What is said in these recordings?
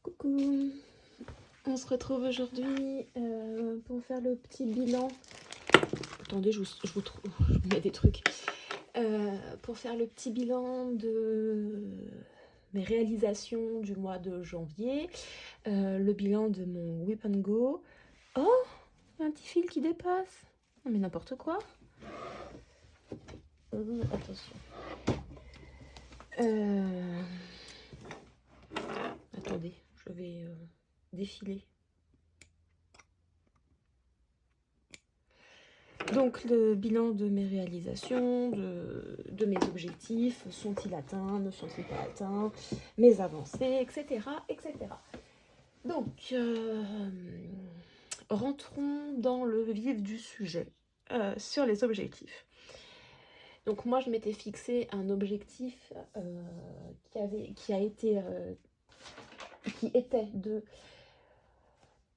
Coucou, on se retrouve aujourd'hui pour faire le petit bilan. Attendez, je vous mets des trucs. Pour faire le petit bilan de mes réalisations du mois de janvier, le bilan de mon Whip and Go. Oh, il y a un petit fil qui dépasse. Non mais n'importe quoi. Attention. Attendez, je vais défiler. Donc le bilan de mes réalisations, de mes objectifs, sont-ils atteints, ne sont-ils pas atteints, mes avancées, etc. etc. Donc, rentrons dans le vif du sujet, sur les objectifs. Donc moi je m'étais fixé un objectif qui était de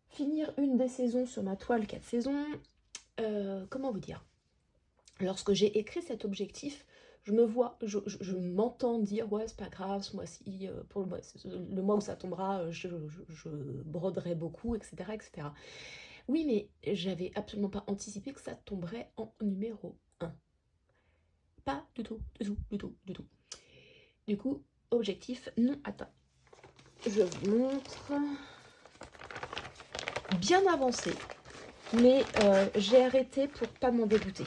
finir une des saisons sur ma toile 4 saisons. Comment vous dire? Lorsque j'ai écrit cet objectif, je m'entends dire ouais c'est pas grave, ce mois-ci, pour le mois où ça tombera, je broderai beaucoup, etc., etc. Oui, mais j'avais absolument pas anticipé que ça tomberait en numéro 1. Pas du tout, du tout, du tout, du tout. Du coup, objectif non atteint. Je vous montre. Bien avancé, mais j'ai arrêté pour pas m'en dégoûter.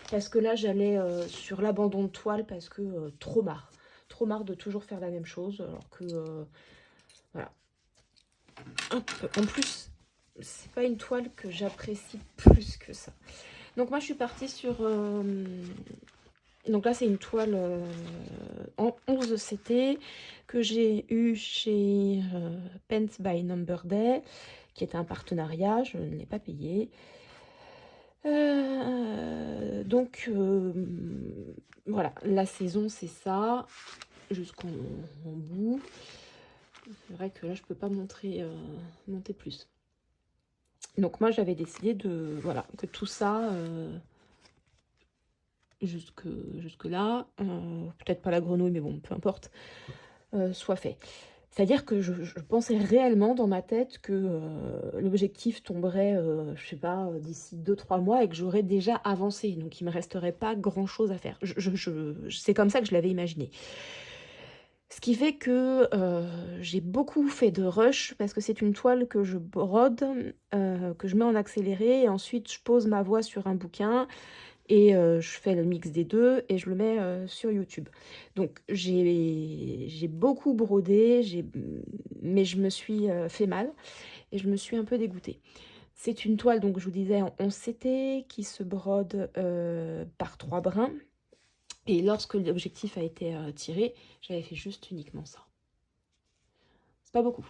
Parce que là, j'allais sur l'abandon de toile parce que trop marre. Trop marre de toujours faire la même chose. Alors que, voilà. En plus, c'est pas une toile que j'apprécie plus que ça. Donc moi, je suis partie sur... donc là, c'est une toile en 11 CT que j'ai eu chez Pens by Number Day, qui était un partenariat. Je ne l'ai pas payé. Donc voilà, la saison c'est ça, jusqu'en bout. C'est vrai que là je peux pas monter plus. Donc moi j'avais décidé de voilà que tout ça jusque là, peut-être pas la grenouille mais bon peu importe, soit fait. C'est-à-dire que je pensais réellement dans ma tête que l'objectif tomberait, je sais pas, d'ici 2-3 mois et que j'aurais déjà avancé. Donc il ne me resterait pas grand-chose à faire. C'est comme ça que je l'avais imaginé. Ce qui fait que j'ai beaucoup fait de rush parce que c'est une toile que je brode, que je mets en accéléré et ensuite je pose ma voix sur un bouquin. Et je fais le mix des deux et je le mets sur YouTube. Donc j'ai beaucoup brodé, mais je me suis fait mal et je me suis un peu dégoûtée. C'est une toile, donc je vous disais, en 11 CT qui se brode par 3 brins. Et lorsque l'objectif a été tiré, j'avais fait juste uniquement ça. C'est pas beaucoup.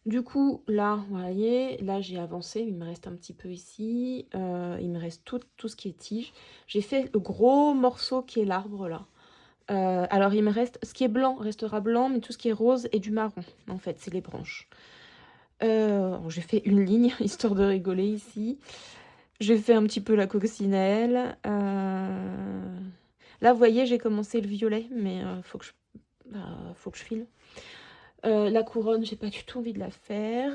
Du coup, là, vous voyez, là j'ai avancé, il me reste un petit peu ici, il me reste tout ce qui est tige. J'ai fait le gros morceau qui est l'arbre là. Alors il me reste, ce qui est blanc restera blanc, mais tout ce qui est rose est du marron, en fait, c'est les branches. J'ai fait une ligne, histoire de rigoler ici. J'ai fait un petit peu la coccinelle. Là, vous voyez, j'ai commencé le violet, mais faut que je file. La couronne, j'ai pas du tout envie de la faire.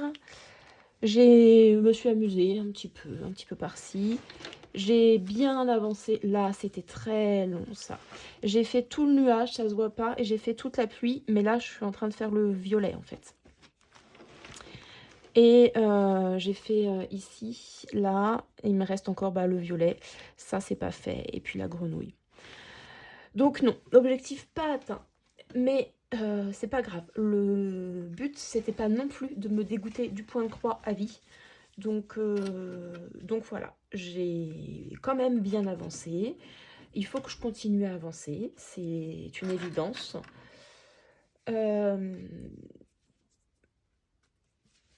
Je me suis amusée un petit peu par-ci. J'ai bien avancé. Là, c'était très long, ça. J'ai fait tout le nuage, ça se voit pas. Et j'ai fait toute la pluie. Mais là, je suis en train de faire le violet, en fait. Et j'ai fait ici, là. Il me reste encore le violet. Ça, c'est pas fait. Et puis la grenouille. Donc non, l'objectif pas atteint. Mais c'est pas grave. Le but, c'était pas non plus de me dégoûter du point de croix à vie. Donc voilà, j'ai quand même bien avancé. Il faut que je continue à avancer, c'est une évidence.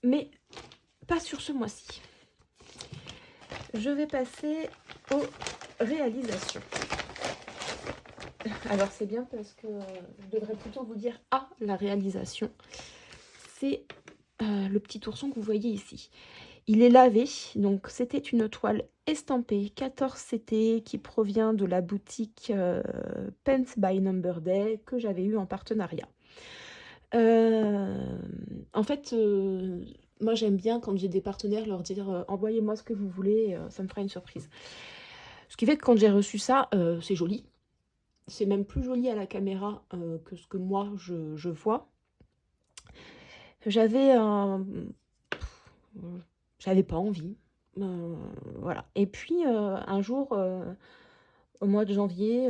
Mais pas sur ce mois-ci. Je vais passer aux réalisations. Alors c'est bien parce que je devrais plutôt vous dire la réalisation. C'est le petit ourson que vous voyez ici. Il est lavé, donc c'était une toile estampée 14 CT qui provient de la boutique Pens by Number Day que j'avais eu en partenariat. En fait, moi j'aime bien quand j'ai des partenaires leur dire, «Envoyez-moi ce que vous voulez, ça me fera une surprise». Ce qui fait que quand j'ai reçu ça, c'est joli. C'est même plus joli à la caméra, que ce que moi je vois. J'avais un j'avais pas envie, voilà et puis, un jour, au mois de janvier,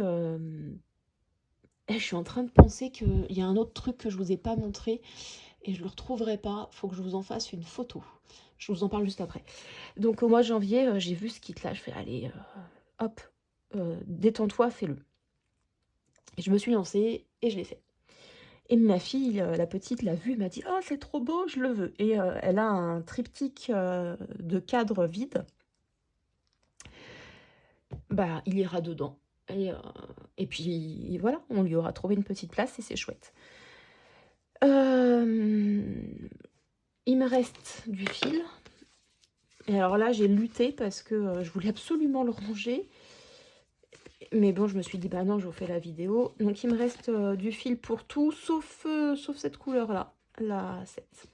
je suis en train de penser qu'il y a un autre truc que je vous ai pas montré et je le retrouverai pas, faut que je vous en fasse une photo. Je vous en parle juste après. Donc au mois de janvier, j'ai vu ce kit-là, je fais: «Allez, hop, détends-toi, fais-le» et je me suis lancée et je l'ai fait et ma fille, la petite l'a vu, elle m'a dit: «Oh c'est trop beau, je le veux» et elle a un triptyque, de cadres vides. Bah, il ira dedans et puis voilà, on lui aura trouvé une petite place et c'est chouette. Hem, il me reste du fil et alors là, j'ai lutté parce que, je voulais absolument le ranger. Mais bon, je me suis dit: «Bah non, je vous fais la vidéo». Donc il me reste, du fil pour tout sauf cette couleur-là, la 7.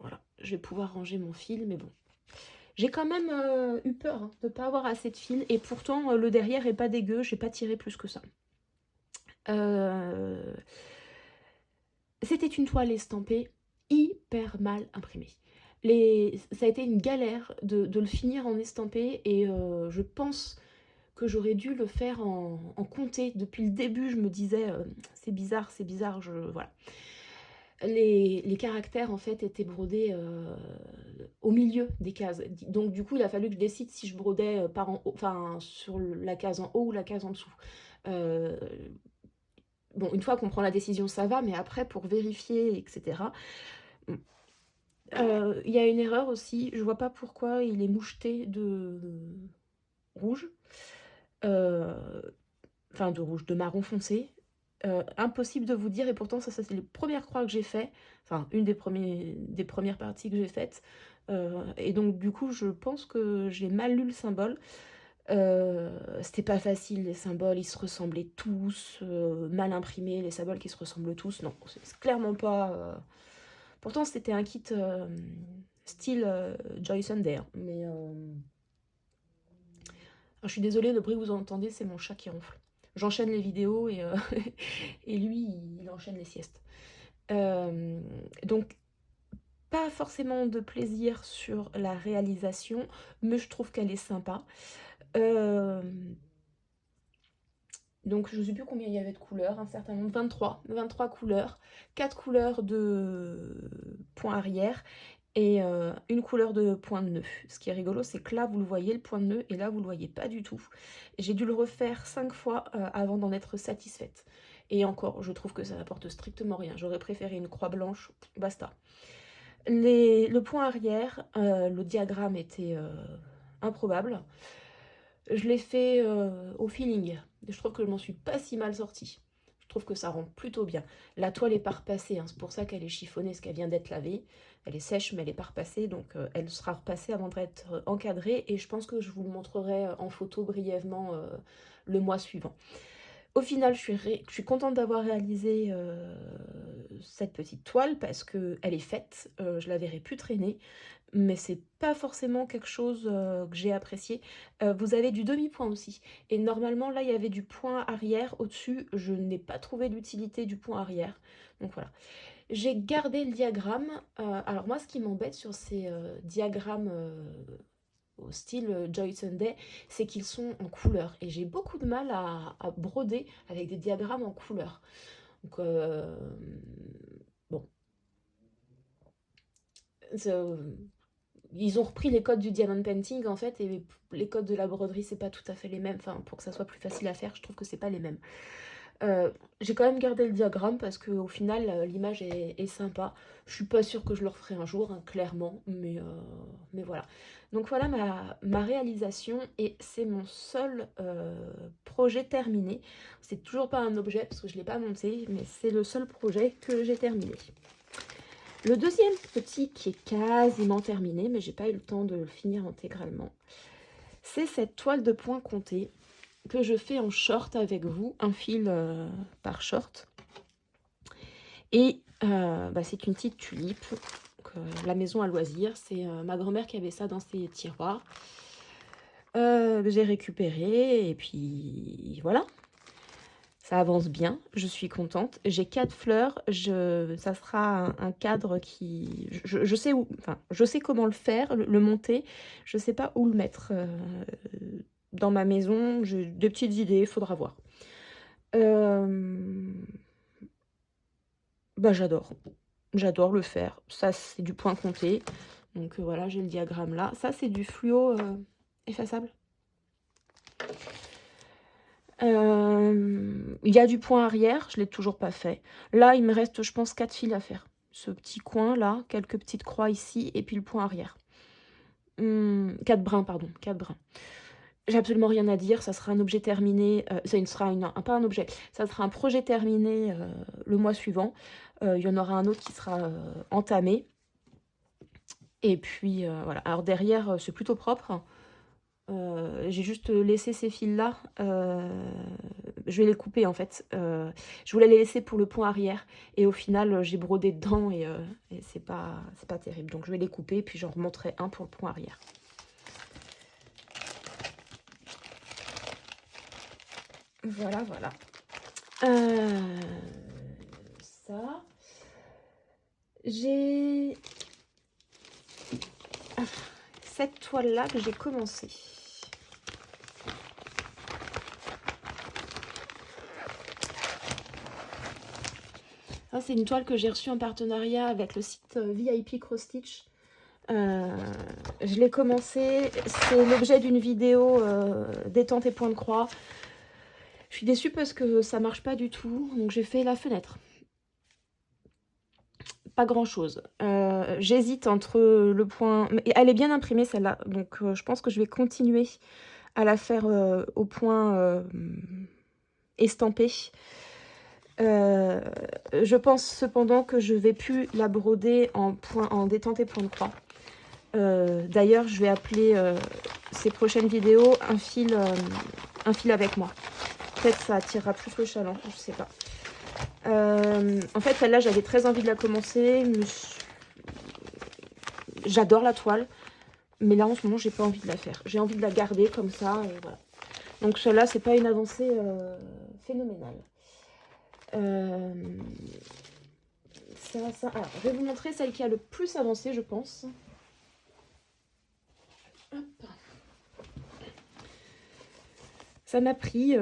Voilà, je vais pouvoir ranger mon fil, mais bon. J'ai quand même, eu peur, hein, de pas avoir assez de fil et pourtant, le derrière est pas dégueu, j'ai pas tiré plus que ça. Heu, C'était une toile estampée hyper mal imprimée. Ça a été une galère de le finir en estampé et je pense que j'aurais dû le faire en comté. Depuis le début, je me disais, c'est bizarre, voilà. Les caractères, en fait, étaient brodés, au milieu des cases. Donc du coup, il a fallu que je décide si je brodais, par en haut enfin, sur la case en haut ou la case en dessous. Heu, bon, une fois qu'on prend la décision, ça va, mais après pour vérifier et cetera, mmh, il y a une erreur aussi, je vois pas pourquoi il est moucheté de rouge, heu enfin de rouge, de marron foncé. Impossible de vous dire et pourtant ça c'est les premières croix que j'ai fait, enfin une des premières parties que j'ai faites, et donc du coup je pense que j'ai mal lu le symbole. C'était pas facile les symboles, ils se ressemblaient tous, mal imprimés, les symboles qui se ressemblent tous, non, c'est clairement pas, pourtant c'était un kit, style, Joy Sunday, hein, mais, je suis désolée, le bruit que vous entendez, c'est mon chat qui ronfle. J'enchaîne les vidéos et et lui, il enchaîne les siestes. Donc pas forcément de plaisir sur la réalisation, mais je trouve qu'elle est sympa. Hem, donc je sais plus combien il y avait de couleurs, un certain nombre, 23 couleurs, 4 couleurs de point arrière et une couleur de point de nœud. Ce qui est rigolo, c'est que là, vous le voyez, le point de nœud, et là, vous le voyez pas du tout. J'ai dû le refaire 5 fois, avant d'en être satisfaite. Et encore, je trouve que ça n'apporte strictement rien. J'aurais préféré une croix blanche, basta. Le point arrière, le diagramme était, improbable. Je l'ai fait, au feeling. Je trouve que je m'en suis pas si mal sortie. Je trouve que ça rend plutôt bien. La toile est pas repassée, hein, c'est pour ça qu'elle est chiffonnée, parce qu'elle vient d'être lavée. Elle est sèche, mais elle est pas repassée, donc elle sera repassée avant d'être encadrée et je pense que je vous le montrerai, en photo brièvement, le mois suivant. Au final, je suis contente d'avoir réalisé, cette petite toile parce qu'elle est faite, je la verrai plus traîner, mais c'est pas forcément quelque chose, que j'ai apprécié. Vous avez du demi-point aussi et normalement là, il y avait du point arrière au-dessus, je n'ai pas trouvé l'utilité du point arrière, donc voilà. J'ai gardé le diagramme, alors moi ce qui m'embête sur ces, diagrammes, au style, Joy Sunday, c'est qu'ils sont en couleur et j'ai beaucoup de mal à broder avec des diagrammes en couleur. Donc bon, ze ils ont repris les codes du diamond painting en fait et les codes de la broderie, c'est pas tout à fait les mêmes. Enfin, pour que ça soit plus facile à faire, je trouve que c'est pas les mêmes. J'ai quand même gardé le diagramme parce qu'au final, l'image est sympa. Je suis pas sûre que je le referai un jour, hein, clairement, mais voilà. Donc voilà ma réalisation et c'est mon seul, projet terminé. C'est toujours pas un objet parce que je l'ai pas monté, mais c'est le seul projet que j'ai terminé. Le deuxième petit qui est quasiment terminé, mais j'ai pas eu le temps de le finir intégralement, c'est cette toile de point comté. que je fais en short avec vous, un fil par short. Et c'est une petite tulipe, la maison à loisir. C'est ma grand-mère qui avait ça dans ses tiroirs. Que j'ai récupéré et puis voilà. Ça avance bien, je suis contente. J'ai 4 fleurs, ça sera un cadre qui... Je sais où, enfin, je sais comment le faire, le monter. Je sais pas où le mettre dans ma maison. J'ai des petites idées, il faudra voir. J'adore. J'adore le faire. Ça, c'est du point compté. Donc voilà, j'ai le diagramme là. Ça, c'est du fluo effaçable. Il y a du point arrière, je ne l'ai toujours pas fait. Là, il me reste, je pense, 4 fils à faire. Ce petit coin là, quelques petites croix ici, et puis le point arrière. 4 brins, pardon, 4 brins. J'ai absolument rien à dire, ça sera un objet terminé, ça sera pas un objet, ça sera un projet terminé le mois suivant. Il y en aura un autre qui sera entamé. Et puis voilà, alors derrière, c'est plutôt propre. J'ai juste laissé ces fils-là. Je vais les couper en fait. Je voulais les laisser pour le point arrière. Et au final, j'ai brodé dedans et c'est pas terrible. Donc je vais les couper et puis j'en remonterai un pour le point arrière. Voilà, voilà. Ça. J'ai cette toile-là que j'ai commencé. C'est une toile que j'ai reçue en partenariat avec le site VIP Cross Stitch. Je l'ai commencé, c'est l'objet d'une vidéo détente et point de croix. Je suis déçue parce que ça marche pas du tout, donc j'ai fait la fenêtre. Pas grand chose. J'hésite entre le point... Elle est bien imprimée celle-là, donc je pense que je vais continuer à la faire au point estampé. Je pense cependant que je vais plus la broder en détente et point de croix. D'ailleurs, je vais appeler ces prochaines vidéos un fil avec moi. Peut-être ça attirera plus le chaland, je sais pas. En fait, celle-là, j'avais très envie de la commencer. J'adore la toile, mais là, en ce moment, j'ai pas envie de la faire. J'ai envie de la garder comme ça, et voilà. Donc, celle-là, c'est pas une avancée phénoménale. Alors, je vais vous montrer celle qui a le plus avancé, je pense. Hop. Ça m'a pris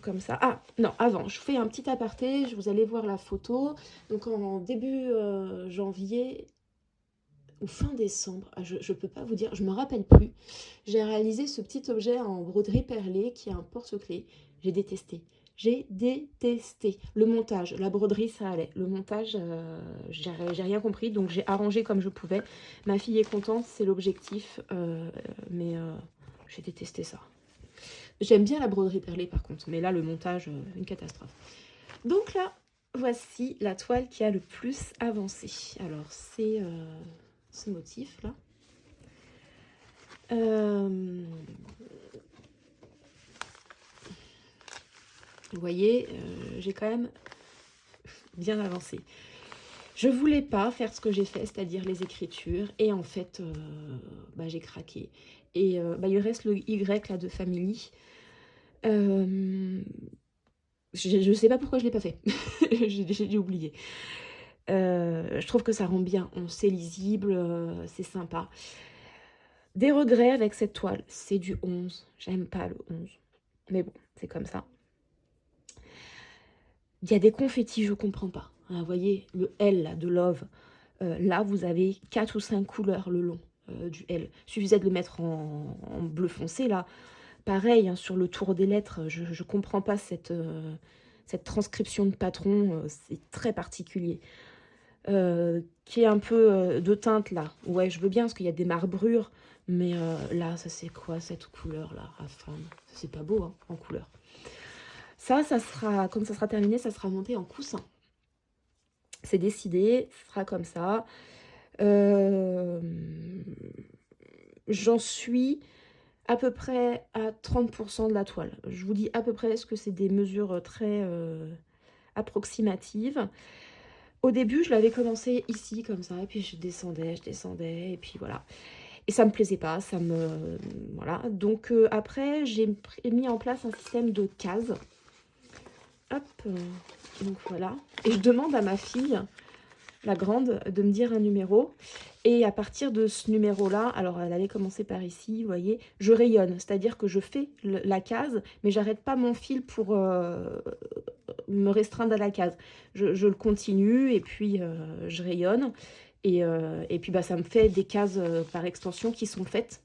comme ça. Ah, non, avant, je fais un petit aparté, vous allez voir la photo. Donc, en début janvier ou fin décembre, je ne peux pas vous dire, je ne me rappelle plus, j'ai réalisé ce petit objet en broderie perlée qui est un porte-clés. J'ai détesté. J'ai détesté. Le montage, la broderie, ça allait. Le montage, j'ai rien compris, donc j'ai arrangé comme je pouvais. Ma fille est contente, c'est l'objectif, mais j'ai détesté ça. J'aime bien la broderie perlée par contre, mais là, le montage, une catastrophe. Donc là, voici la toile qui a le plus avancé. Alors, c'est ce motif-là. Vous voyez, j'ai quand même bien avancé. Je voulais pas faire ce que j'ai fait, c'est-à-dire les écritures, et en fait, j'ai craqué. Et il reste le Y là de Family. Je sais pas pourquoi je l'ai pas fait. J'ai oublié. Je trouve que ça rend bien. C'est lisible, c'est sympa. Des regrets avec cette toile. C'est du 11. J'aime pas le 11. Mais bon, c'est comme ça. Il y a des confettis, je comprends pas. Hein, vous voyez, le L là, de Love. Là, vous avez 4 ou 5 couleurs le long du L. Il suffisait de le mettre en bleu foncé, là. Pareil, hein, sur le tour des lettres, je ne comprends pas cette transcription de patron. C'est très particulier. Qui est un peu de teinte, là. Ouais, je veux bien, parce qu'il y a des marbrures. Mais là, ça c'est quoi, cette couleur-là, Rafam? C'est pas beau, hein, en couleur. Ça sera, comme ça sera terminé, ça sera monté en coussin. C'est décidé, ce sera comme ça. J'en suis à peu près à 30% de la toile. Je vous dis à peu près parce que c'est des mesures très approximatives. Au début, je l'avais commencé ici comme ça, et puis je descendais, et puis voilà. Et ça me plaisait pas, ça me... Voilà. Donc après, j'ai mis en place un système de cases. Hop, donc voilà. Et je demande à ma fille, la grande, de me dire un numéro. Et à partir de ce numéro-là, alors elle allait commencer par ici, vous voyez, je rayonne. C'est-à-dire que je fais la case, mais j'arrête pas mon fil pour me restreindre à la case. Je le continue et puis je rayonne. Et puis bah, ça me fait des cases par extension qui sont faites.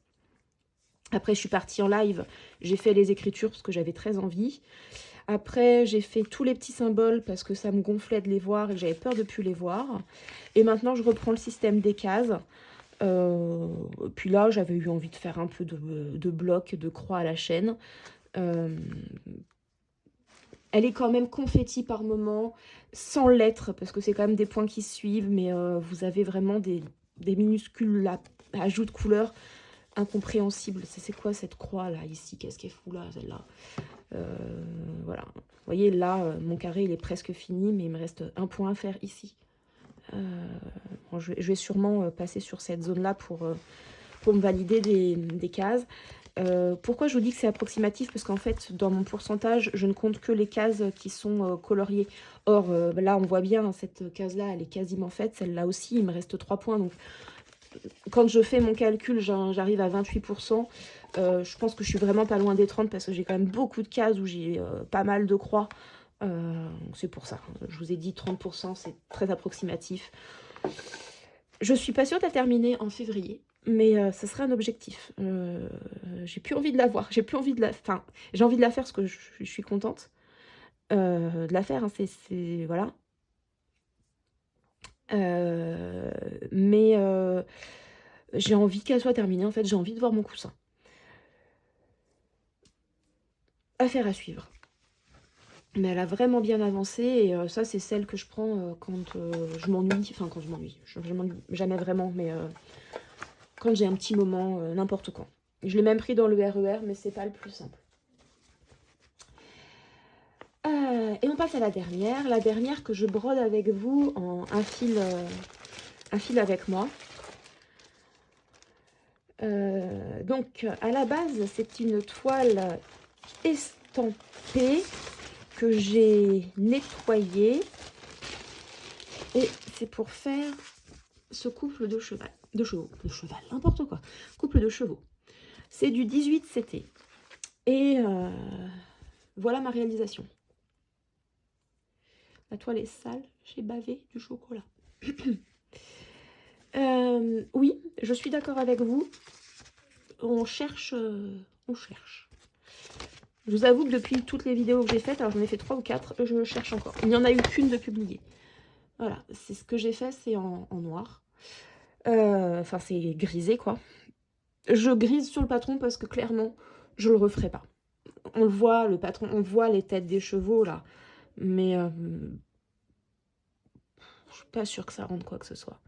Après, je suis partie en live, j'ai fait les écritures parce que j'avais très envie. Après, j'ai fait tous les petits symboles parce que ça me gonflait de les voir et que j'avais peur de ne plus les voir. Et maintenant, je reprends le système des cases. Puis là, j'avais eu envie de faire un peu de blocs, de croix à la chaîne. Elle est quand même confetti par moment, sans lettres, parce que c'est quand même des points qui suivent, mais vous avez vraiment des minuscules là, ajouts de couleurs incompréhensibles. C'est quoi cette croix là, ici? Qu'est-ce qu'elle fout là, celle-là? Voilà. Vous voyez, là, mon carré, il est presque fini, mais il me reste un point à faire ici. Bon, je vais sûrement passer sur cette zone-là pour me valider des cases. Pourquoi je vous dis que c'est approximatif? Parce qu'en fait, dans mon pourcentage, je ne compte que les cases qui sont coloriées. Or, là, on voit bien, hein, cette case-là, elle est quasiment faite. Celle-là aussi, il me reste 3 points. Donc, quand je fais mon calcul, j'arrive à 28%. Je pense que je suis vraiment pas loin des 30 parce que j'ai quand même beaucoup de cases où j'ai pas mal de croix. C'est pour ça. Je vous ai dit 30%, c'est très approximatif. Je suis pas sûre de la terminer en février. Mais ce serait un objectif. J'ai plus envie de la voir. J'ai plus envie de la... Enfin, j'ai envie de la faire parce que je suis contente de la faire. Hein, c'est... Voilà. Mais j'ai envie qu'elle soit terminée. En fait, j'ai envie de voir mon coussin. Affaire à suivre. Mais elle a vraiment bien avancé. Et ça, c'est celle que je prends quand je m'ennuie. Enfin, quand je m'ennuie. Je m'ennuie jamais vraiment. Mais quand j'ai un petit moment, n'importe quand. Je l'ai même pris dans le RER, mais c'est pas le plus simple. Et on passe à la dernière que je brode avec vous en un fil avec moi. Donc à la base, c'est une toile estampée que j'ai nettoyée. Et c'est pour faire ce couple de chevaux, n'importe quoi. Couple de chevaux. C'est du 18 CT. Et voilà ma réalisation. La toile est sale, j'ai bavé du chocolat. Oui, je suis d'accord avec vous. On cherche, on cherche. Je vous avoue que depuis toutes les vidéos que j'ai faites, alors j'en ai fait 3 ou 4, je cherche encore. Il n'y en a eu qu'une de publiée. Voilà, c'est ce que j'ai fait, c'est en noir. Enfin, c'est grisé, quoi. Je grise sur le patron parce que clairement, je le referai pas. On le voit, le patron, on voit les têtes des chevaux, là. Mais je suis pas sûre que ça rende quoi que ce soit.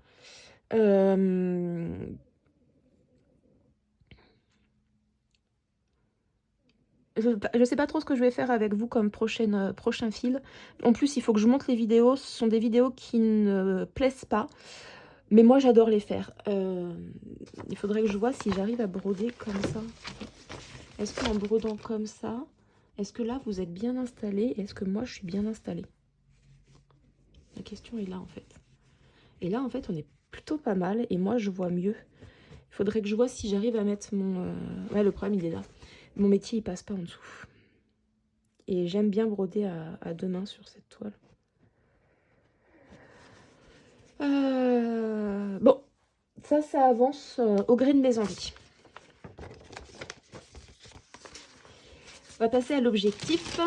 Je sais pas trop ce que je vais faire avec vous comme prochain fil. En plus, il faut que je monte les vidéos. Ce sont des vidéos qui ne plaisent pas. Mais moi, j'adore les faire. Il faudrait que je vois si j'arrive à broder comme ça. Est-ce qu'en brodant comme ça, est-ce que là, vous êtes bien installé? Est-ce que moi, je suis bien installée? La question est là, en fait. Et là, en fait, on est plutôt pas mal. Et moi, je vois mieux. Il faudrait que je vois si j'arrive à mettre mon... Ouais, le problème, il est là. Mon métier, il passe pas en dessous. Et j'aime bien broder à deux mains sur cette toile. Bon, ça avance au gré de mes envies. On va passer à l'objectif.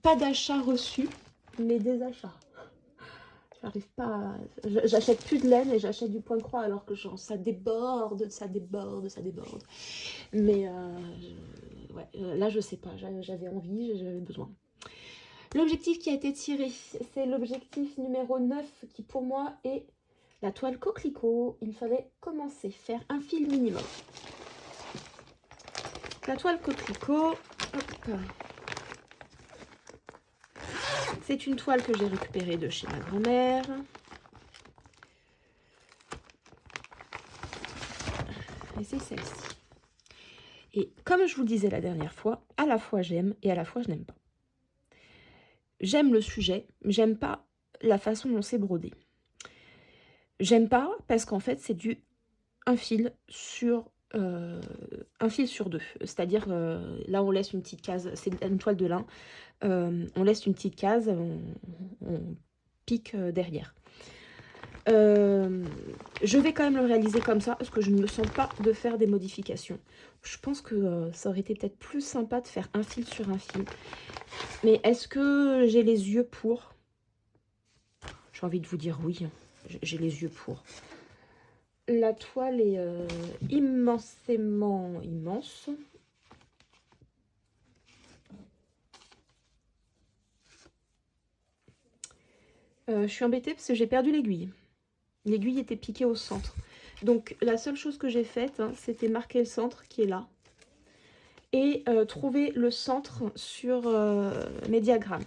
Pas d'achat reçu, mais des achats. J'arrive pas à... J'achète plus de laine et j'achète du point de croix alors que genre, ça déborde. Mais ouais, là, je sais pas. J'avais envie, j'avais besoin. L'objectif qui a été tiré, c'est l'objectif numéro 9 qui pour moi est La toile coquelicot, il fallait commencer, faire un fil minimum. La toile coquelicot, hop. C'est une toile que j'ai récupérée de chez ma grand-mère. Et c'est celle-ci. Et comme je vous le disais la dernière fois, à la fois j'aime et à la fois je n'aime pas. J'aime le sujet, j'aime pas la façon dont c'est brodé. J'aime pas parce qu'en fait c'est du un fil sur deux. C'est-à-dire là on laisse une petite case, c'est une toile de lin, on laisse une petite case, on pique derrière. Je vais quand même le réaliser comme ça parce que je ne me sens pas de faire des modifications. Je pense que ça aurait été peut-être plus sympa de faire un fil sur un fil. Mais est-ce que j'ai les yeux pour? J'ai envie de vous dire oui, j'ai les yeux pour. La toile est immensément immense. Je suis embêtée parce que j'ai perdu l'aiguille. L'aiguille était piquée au centre. Donc la seule chose que j'ai faite, hein, c'était marquer le centre qui est là. Et trouver le centre sur mes diagrammes.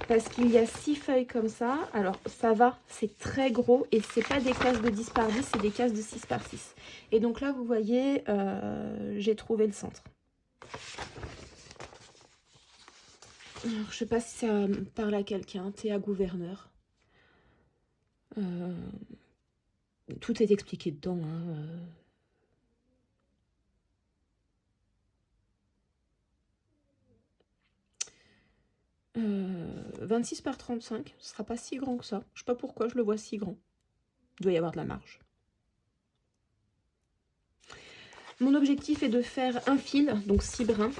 Parce qu'il y a 6 feuilles comme ça. Alors ça va, c'est très gros. Et c'est pas des cases de 10 par 10, c'est des cases de 6 par 6. Et donc là, vous voyez, j'ai trouvé le centre. Alors, je sais pas si ça parle à quelqu'un. Théa Gouverneur. Tout est expliqué dedans. Hein. 26 par 35, ce sera pas si grand que ça. Je sais pas pourquoi je le vois si grand. Il doit y avoir de la marge. Mon objectif est de faire un fil, donc 6 brins.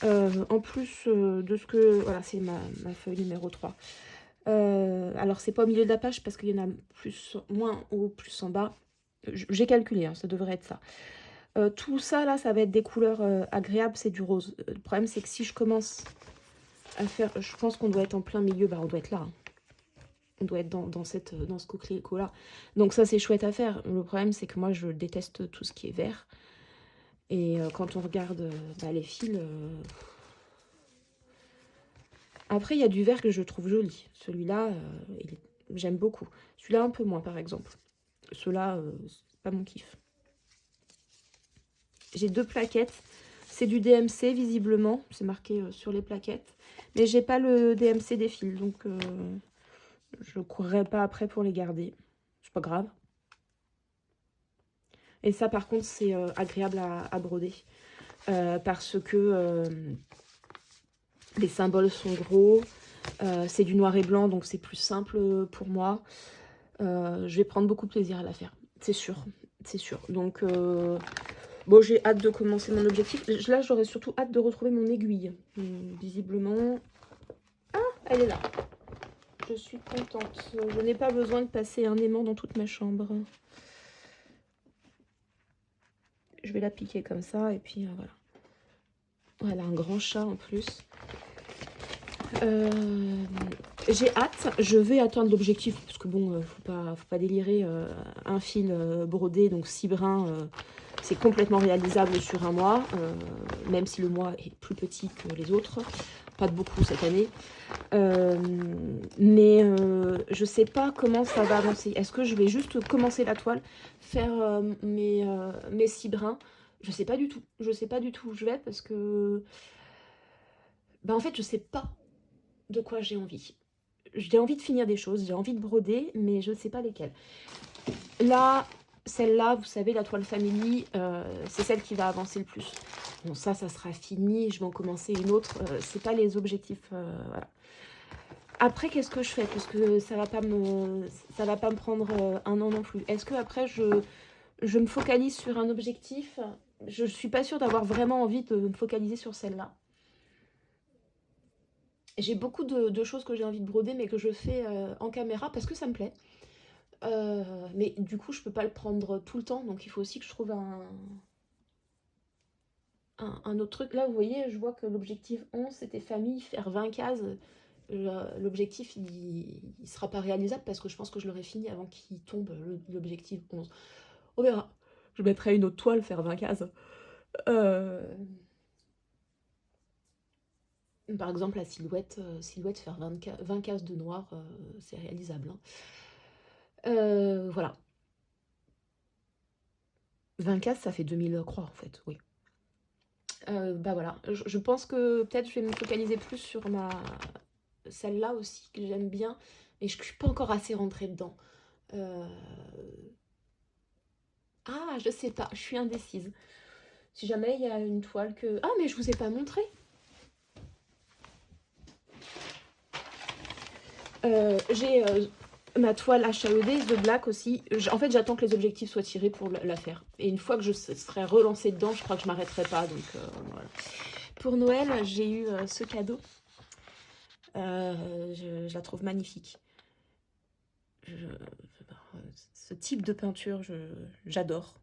En plus de ce que... Voilà, c'est ma feuille numéro 3. Alors, c'est pas au milieu de la page parce qu'il y en a plus, moins haut, plus en bas. J'ai calculé, hein, ça devrait être ça. Tout ça, là, ça va être des couleurs agréables, c'est du rose. Le problème, c'est que si je commence à faire... Je pense qu'on doit être en plein milieu, bah on doit être là. Hein. On doit être dans ce coquelicot-là. Donc ça, c'est chouette à faire. Le problème, c'est que moi, je déteste tout ce qui est vert. Et quand on regarde les fils... Après, il y a du vert que je trouve joli. Celui-là, j'aime beaucoup. Celui-là, un peu moins, par exemple. Ceux-là, c'est pas mon kiff. J'ai 2 plaquettes. C'est du DMC, visiblement. C'est marqué sur les plaquettes. Mais j'ai pas le DMC des fils. Donc, je courrai pas après pour les garder. C'est pas grave. Et ça, par contre, c'est agréable à broder. Parce que les symboles sont gros. C'est du noir et blanc, donc c'est plus simple pour moi. Je vais prendre beaucoup de plaisir à la faire. C'est sûr. C'est sûr. Donc, bon, j'ai hâte de commencer mon objectif. Là, j'aurais surtout hâte de retrouver mon aiguille. Visiblement... Ah, elle est là. Je suis contente. Je n'ai pas besoin de passer un aimant dans toute ma chambre. Je vais la piquer comme ça et puis voilà. Voilà, un grand chat en plus. J'ai hâte. Je vais atteindre l'objectif parce que bon, faut pas délirer. Un fil brodé, donc 6 brins, c'est complètement réalisable sur un mois, même si le mois est plus petit que les autres. Pas de beaucoup cette année. Mais je sais pas comment ça va avancer. Est-ce que je vais juste commencer la toile, faire mes 6 brins? Je sais pas du tout. Je sais pas du tout où je vais parce que... Bah en fait, je sais pas de quoi j'ai envie. J'ai envie de finir des choses, j'ai envie de broder, mais je ne sais pas lesquelles. Là, celle-là, vous savez, la toile Family, c'est celle qui va avancer le plus. Bon, ça sera fini, je vais en commencer une autre. C'est pas les objectifs, voilà. Après, qu'est-ce que je fais? Parce que ça va pas me prendre un an non plus. Est-ce que après je me focalise sur un objectif? Je suis pas sûre d'avoir vraiment envie de me focaliser sur celle-là. J'ai beaucoup de choses que j'ai envie de broder, mais que je fais en caméra parce que ça me plaît. Mais du coup, je peux pas le prendre tout le temps, donc il faut aussi que je trouve un autre truc. Là, vous voyez, je vois que l'objectif 11, c'était famille, faire 20 cases. l'objectif, il sera pas réalisable parce que je pense que je l'aurai fini avant qu'il tombe l'objectif 11. On verra. Je mettrai une autre toile, faire 20 cases. Par exemple, la silhouette, faire 20 cases de noir, c'est réalisable, hein. Voilà. 20 cases, ça fait 2000 croix, en fait, oui. Bah voilà, je pense que peut-être je vais me focaliser plus sur celle-là aussi, que j'aime bien, et je suis pas encore assez rentrée dedans. Ah, je sais pas, je suis indécise. Si jamais il y a une toile que... Ah, mais je vous ai pas montré. J'ai ma toile HAED, The Black aussi. En fait, j'attends que les objectifs soient tirés pour la faire. Et une fois que je serai relancée dedans, je crois que je m'arrêterai pas. Donc voilà. Pour Noël, j'ai eu ce cadeau. Je la trouve magnifique. Ce type de peinture, j'adore.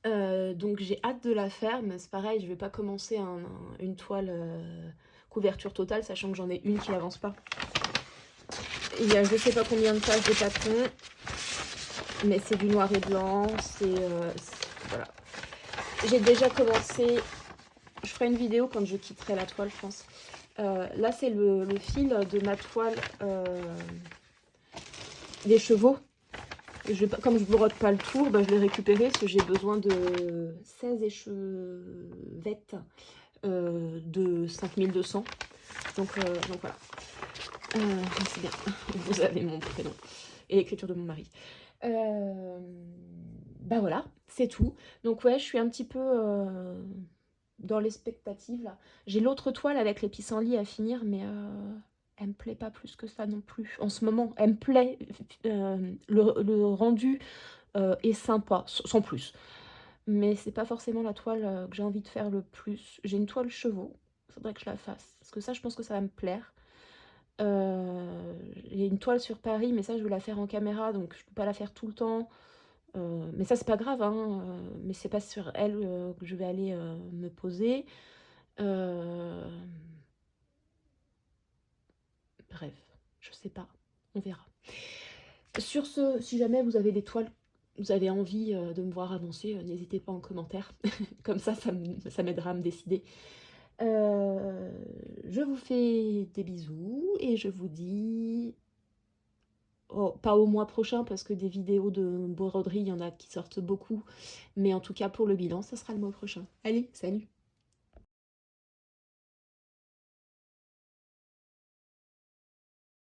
Donc j'ai hâte de la faire, mais c'est pareil, je vais pas commencer une toile couverture totale, sachant que j'en ai une qui avance pas. Il y a je sais pas combien de pages de patron, mais c'est du noir et blanc, voilà. J'ai déjà commencé, je ferai une vidéo quand je quitterai la toile, je pense. Là c'est le fil de ma toile des chevaux. Comme je brode pas le tour, bah, je l'ai récupéré parce que j'ai besoin de 16 échevettes de 5200. Donc voilà. C'est bien, vous avez mon prénom et l'écriture de mon mari. Bah voilà, c'est tout. Donc ouais, je suis un petit peu dans l'expectative là. J'ai l'autre toile avec les pissenlits à finir, mais elle me plaît pas plus que ça non plus. En ce moment, elle me plaît. Le rendu est sympa, sans plus. Mais c'est pas forcément la toile que j'ai envie de faire le plus. J'ai une toile chevaux, faudrait que je la fasse. Parce que ça, je pense que ça va me plaire. J'ai une toile sur Paris, mais ça, je veux la faire en caméra, donc je peux pas la faire tout le temps. Mais ça, c'est pas grave, hein. Mais c'est pas sur elle que je vais aller me poser. Bref, je sais pas. On verra. Sur ce, si jamais vous avez des toiles, vous avez envie de me voir avancer, n'hésitez pas en commentaire. Comme ça m'aidera à me décider. Je vous fais des bisous et je vous dis... Oh, pas au mois prochain parce que des vidéos de broderie, il y en a qui sortent beaucoup. Mais en tout cas, pour le bilan, ça sera le mois prochain. Allez, salut!